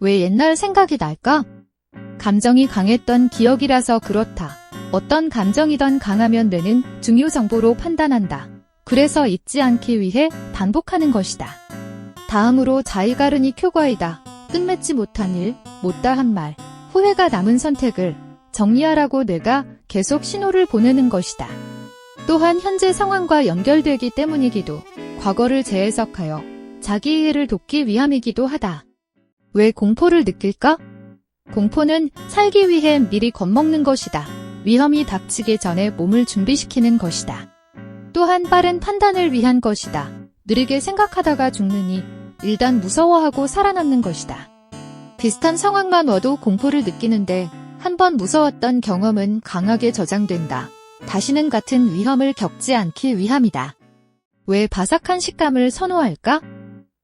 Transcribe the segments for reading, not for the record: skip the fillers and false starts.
왜 옛날 생각이 날까? 감정이 강했던 기억이라서 그렇다. 어떤 감정이든 강하면 뇌는 중요 정보로 판단한다. 그래서 잊지 않기 위해 반복하는 것이다. 다음으로 자이가르니 쿄과이다. 끝맺지 못한 일, 못다한 말, 후회가 남은 선택을 정리하라고 뇌가 계속 신호를 보내는 것이다. 또한 현재 상황과 연결되기 때문이기도, 과거를 재해석하여 자기 이해를 돕기 위함이기도 하다. 왜 공포를 느낄까? 공포는 살기 위해 미리 겁먹는 것이다. 위험이 닥치기 전에 몸을 준비시키는 것이다. 또한 빠른 판단을 위한 것이다. 느리게 생각하다가 죽느니 일단 무서워하고 살아남는 것이다. 비슷한 상황만 와도 공포를 느끼는데 한번 무서웠던 경험은 강하게 저장된다. 다시는 같은 위험을 겪지 않기 위함이다. 왜 바삭한 식감을 선호할까?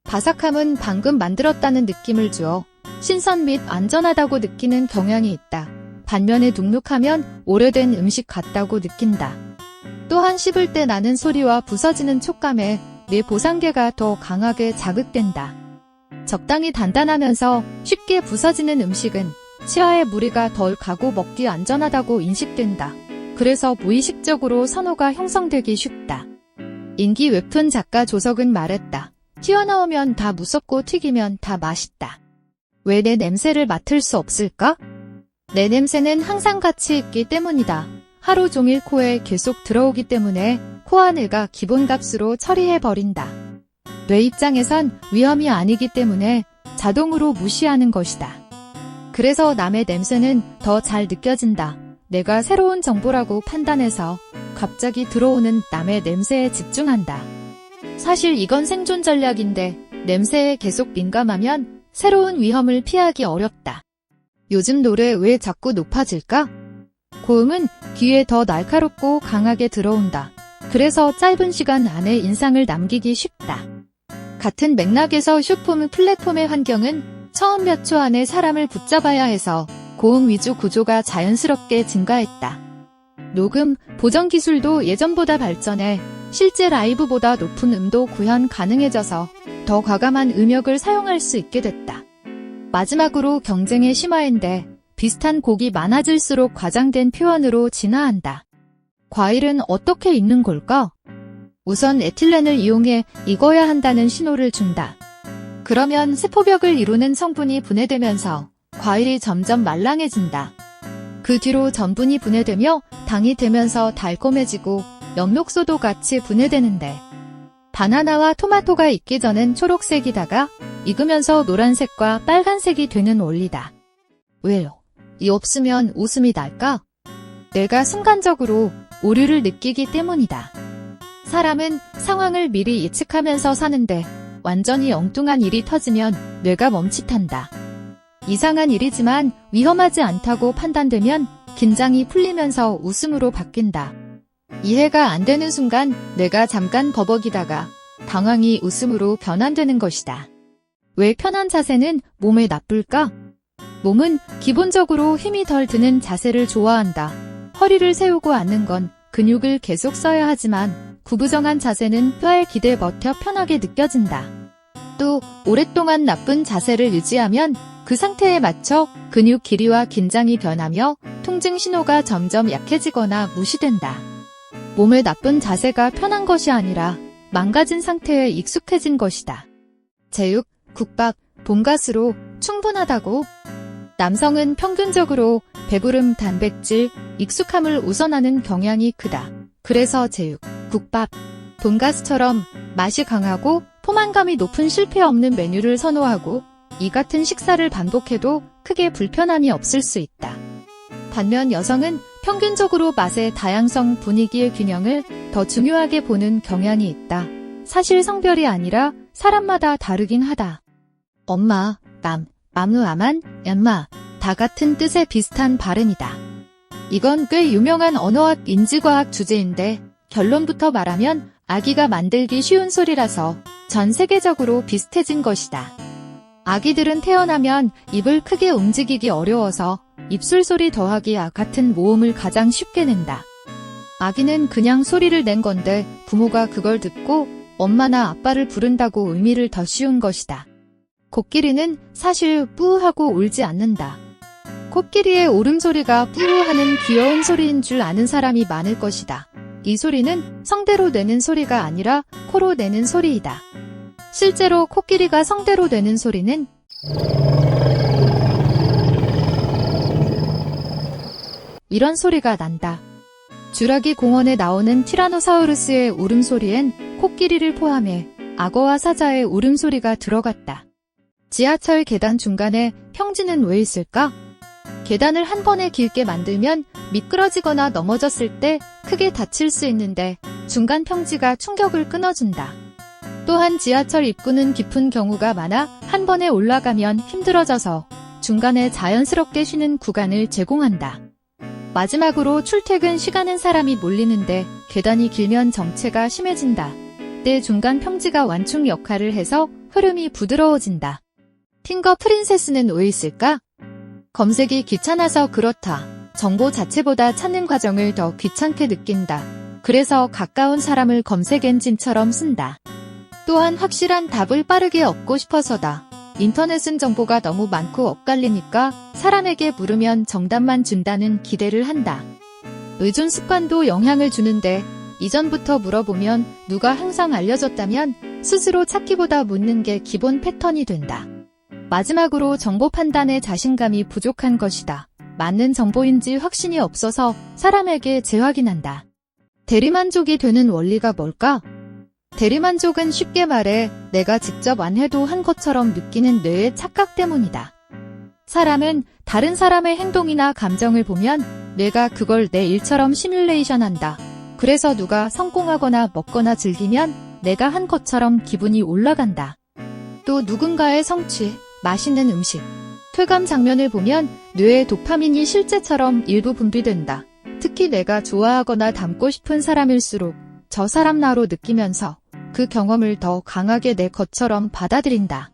바삭함은 방금 만들었다는 느낌을 주어 신선 및 안전하다고 느끼는 경향이 있다. 반면에 눅눅하면 오래된 음식 같다고 느낀다. 또한 씹을 때 나는 소리와 부서지는 촉감에 뇌 보상계가 더 강하게 자극된다. 적당히 단단하면서 쉽게 부서지는 음식은 치아에 무리가 덜 가고 먹기 안전하다고 인식된다. 그래서 무의식적으로 선호가 형성되기 쉽다. 인기 웹툰 작가 조석은 말했다. 튀어나오면 다 무섭고 튀기면 다 맛있다. 왜 내 냄새를 맡을 수 없을까? 내 냄새는 항상 같이 있기 때문이다. 하루 종일 코에 계속 들어오기 때문에 코와 뇌가 기본값으로 처리해버린다. 뇌 입장에선 위험이 아니기 때문에 자동으로 무시하는 것이다. 그래서 남의 냄새는 더 잘 느껴진다. 내가 새로운 정보라고 판단해서 갑자기 들어오는 남의 냄새에 집중한다. 사실 이건 생존 전략인데 냄새에 계속 민감하면 새로운 위험을 피하기 어렵다. 요즘 노래 왜 자꾸 높아질까? 고음은 귀에 더 날카롭고 강하게 들어온다. 그래서 짧은 시간 안에 인상을 남기기 쉽다. 같은 맥락에서 쇼폼 플랫폼의 환경은 처음 몇 초 안에 사람을 붙잡아야 해서 고음 위주 구조가 자연스럽게 증가했다. 녹음, 보정 기술도 예전보다 발전해 실제 라이브보다 높은 음도 구현 가능해져서 더 과감한 음역을 사용할 수 있게 됐다. 마지막으로 경쟁의 심화인데 비슷한 곡이 많아질수록 과장된 표현으로 진화한다. 과일은 어떻게 익는 걸까? 우선 에틸렌을 이용해 익어야 한다는 신호를 준다. 그러면 세포벽을 이루는 성분이 분해되면서 과일이 점점 말랑해진다. 그 뒤로 전분이 분해되며 당이 되면서 달콤해지고 엽록소도 같이 분해되는데 바나나와 토마토가 익기 전엔 초록색이다가 익으면서 노란색과 빨간색이 되는 원리다. 왜요? 이 없으면 웃음이 날까? 내가 순간적으로 오류를 느끼기 때문이다. 사람은 상황을 미리 예측하면서 사는데 완전히 엉뚱한 일이 터지면 뇌가 멈칫한다. 이상한 일이지만 위험하지 않다고 판단되면 긴장이 풀리면서 웃음으로 바뀐다. 이해가 안 되는 순간 뇌가 잠깐 버벅이다가 당황이 웃음으로 변환되는 것이다. 왜 편한 자세는 몸에 나쁠까? 몸은 기본적으로 힘이 덜 드는 자세를 좋아한다. 허리를 세우고 앉는 건 근육을 계속 써야 하지만 구부정한 자세는 뼈에 기대 버텨 편하게 느껴진다. 또 오랫동안 나쁜 자세를 유지하면 그 상태에 맞춰 근육 길이와 긴장이 변하며 통증 신호가 점점 약해지거나 무시된다. 몸에 나쁜 자세가 편한 것이 아니라 망가진 상태에 익숙해진 것이다. 제육, 국밥, 돈가스로 충분하다고? 남성은 평균적으로 배부름, 단백질, 익숙함을 우선하는 경향이 크다. 그래서 제육, 국밥, 돈가스처럼 맛이 강하고 포만감이 높은 실패 없는 메뉴를 선호하고 이 같은 식사를 반복해도 크게 불편함이 없을 수 있다. 반면 여성은 평균적으로 맛의 다양성, 분위기의 균형을 더 중요하게 보는 경향이 있다. 사실 성별이 아니라 사람마다 다르긴 하다. 엄마, 남, 마무아만, 엠마 다 같은 뜻의 비슷한 발음이다. 이건 꽤 유명한 언어학 인지과학 주제인데 결론부터 말하면 아기가 만들기 쉬운 소리라서 전 세계적으로 비슷해진 것이다. 아기들은 태어나면 입을 크게 움직이기 어려워서 입술 소리 더하기 아 같은 모음을 가장 쉽게 낸다. 아기는 그냥 소리를 낸 건데 부모가 그걸 듣고 엄마나 아빠를 부른다고 의미를 더 씌운 것이다. 코끼리는 사실 뿌하고 울지 않는다. 코끼리의 울음소리가 뿌하는 귀여운 소리인 줄 아는 사람이 많을 것이다. 이 소리는 성대로 내는 소리가 아니라 코로 내는 소리이다. 실제로 코끼리가 성대로 내는 소리는 이런 소리가 난다. 주라기 공원에 나오는 티라노사우루스의 울음소리엔 코끼리를 포함해 악어와 사자의 울음소리가 들어갔다. 지하철 계단 중간에 평지는 왜 있을까? 계단을 한 번에 길게 만들면 미끄러지거나 넘어졌을 때 크게 다칠 수 있는데 중간 평지가 충격을 끊어준다. 또한 지하철 입구는 깊은 경우가 많아 한 번에 올라가면 힘들어져서 중간에 자연스럽게 쉬는 구간을 제공한다. 마지막으로 출퇴근 시간엔 사람이 몰리는데 계단이 길면 정체가 심해진다. 때 중간 평지가 완충 역할을 해서 흐름이 부드러워진다. 핑거 프린세스는 왜 있을까? 검색이 귀찮아서 그렇다. 정보 자체보다 찾는 과정을 더 귀찮게 느낀다. 그래서 가까운 사람을 검색 엔진처럼 쓴다. 또한 확실한 답을 빠르게 얻고 싶어서다. 인터넷은 정보가 너무 많고 엇갈리니까 사람에게 물으면 정답만 준다는 기대를 한다. 의존 습관도 영향을 주는데 이전부터 물어보면 누가 항상 알려줬다면 스스로 찾기보다 묻는 게 기본 패턴이 된다. 마지막으로 정보 판단에 자신감이 부족한 것이다. 맞는 정보인지 확신이 없어서 사람에게 재확인한다. 대리만족이 되는 원리가 뭘까? 대리만족은 쉽게 말해 내가 직접 안 해도 한 것처럼 느끼는 뇌의 착각 때문이다. 사람은 다른 사람의 행동이나 감정을 보면 뇌가 그걸 내 일처럼 시뮬레이션한다. 그래서 누가 성공하거나 먹거나 즐기면 내가 한 것처럼 기분이 올라간다. 또 누군가의 성취, 맛있는 음식, 쾌감 장면을 보면 뇌의 도파민이 실제처럼 일부 분비된다. 특히 내가 좋아하거나 닮고 싶은 사람일수록 저 사람 나로 느끼면서 그 경험을 더 강하게 내 것처럼 받아들인다.